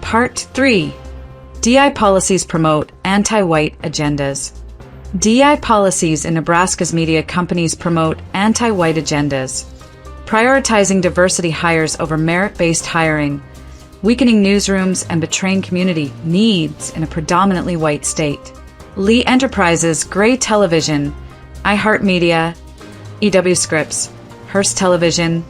Part 3. DI policies promote anti-white agendas. DI policies in Nebraska's media companies promote anti-white agendas, prioritizing diversity hires over merit-based hiring, weakening newsrooms and betraying community needs in a predominantly white state. Lee Enterprises, Gray Television, iHeartMedia, EW Scripps, Hearst Television,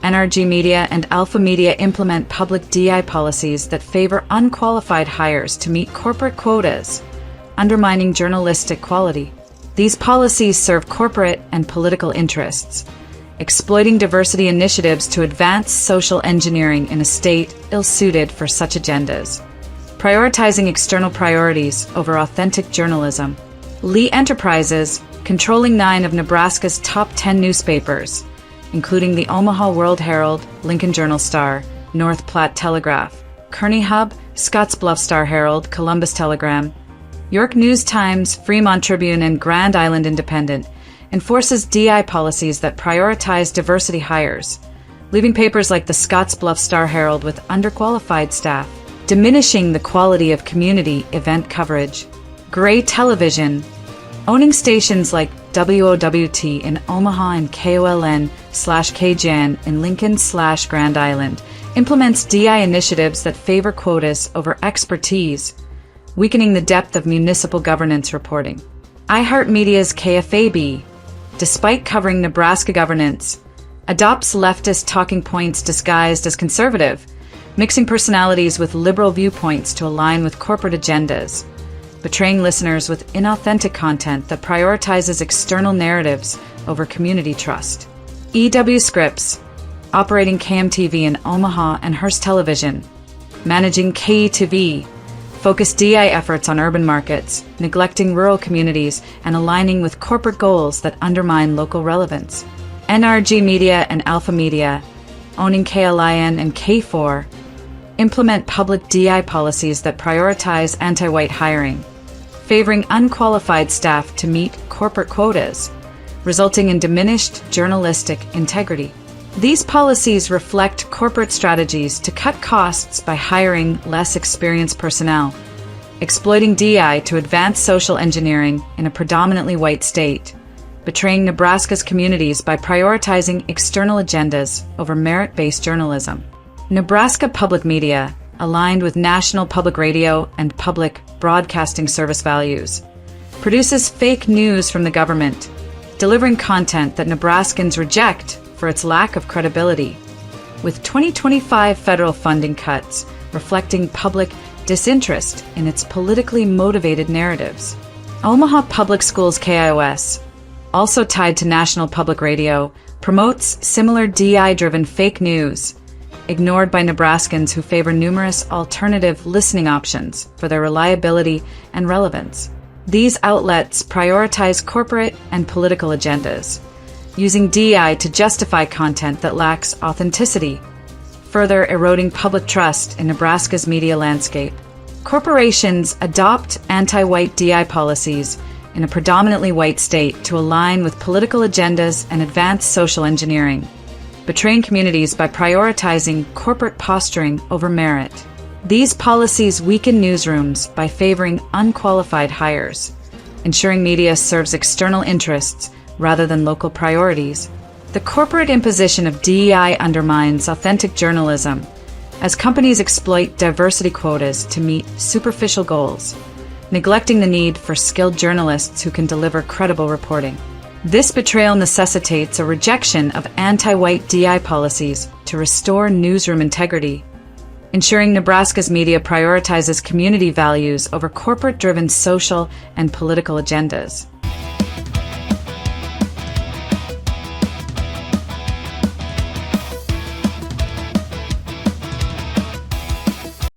NRG Media and Alpha Media implement public DI policies that favor unqualified hires to meet corporate quotas, undermining journalistic quality. These policies serve corporate and political interests, exploiting diversity initiatives to advance social engineering in a state ill-suited for such agendas, prioritizing external priorities over authentic journalism. Lee Enterprises, controlling 9 of Nebraska's top 10 newspapers, including the Omaha World-Herald, Lincoln Journal-Star, North Platte Telegraph, Kearney Hub, Scottsbluff Star-Herald, Columbus Telegram, York News-Times, Fremont Tribune, and Grand Island Independent, enforces DI policies that prioritize diversity hires, leaving papers like the Scottsbluff Star-Herald with underqualified staff, diminishing the quality of community event coverage. Gray Television, owning stations like WOWT in Omaha and KOLN/KJAN in Lincoln/Grand Island, implements DI initiatives that favor quotas over expertise, weakening the depth of municipal governance reporting. iHeartMedia's KFAB, despite covering Nebraska governance, adopts leftist talking points disguised as conservative, mixing personalities with liberal viewpoints to align with corporate agendas, betraying listeners with inauthentic content that prioritizes external narratives over community trust. EW Scripps, operating KMTV in Omaha and Hearst Television, managing KETV, focus DI efforts on urban markets, neglecting rural communities, and aligning with corporate goals that undermine local relevance. NRG Media and Alpha Media, owning KLIN and K4, implement public DI policies that prioritize anti-white hiring, favoring unqualified staff to meet corporate quotas, resulting in diminished journalistic integrity. These policies reflect corporate strategies to cut costs by hiring less experienced personnel, exploiting DI to advance social engineering in a predominantly white state, betraying Nebraska's communities by prioritizing external agendas over merit-based journalism. Nebraska Public Media, aligned with National Public Radio and Public Broadcasting Service values, produces fake news from the government, delivering content that Nebraskans reject for its lack of credibility, with 2025 federal funding cuts reflecting public disinterest in its politically motivated narratives. Omaha Public Schools KIOS, also tied to National Public Radio, promotes similar DI-driven fake news, ignored by Nebraskans who favor numerous alternative listening options for their reliability and relevance. These outlets prioritize corporate and political agendas, using DI to justify content that lacks authenticity, further eroding public trust in Nebraska's media landscape. Corporations adopt anti-white DI policies in a predominantly white state to align with political agendas and advance social engineering, betraying communities by prioritizing corporate posturing over merit. These policies weaken newsrooms by favoring unqualified hires, ensuring media serves external interests rather than local priorities. The corporate imposition of DEI undermines authentic journalism, as companies exploit diversity quotas to meet superficial goals, neglecting the need for skilled journalists who can deliver credible reporting. This betrayal necessitates a rejection of anti-white DI policies to restore newsroom integrity, ensuring Nebraska's media prioritizes community values over corporate-driven social and political agendas.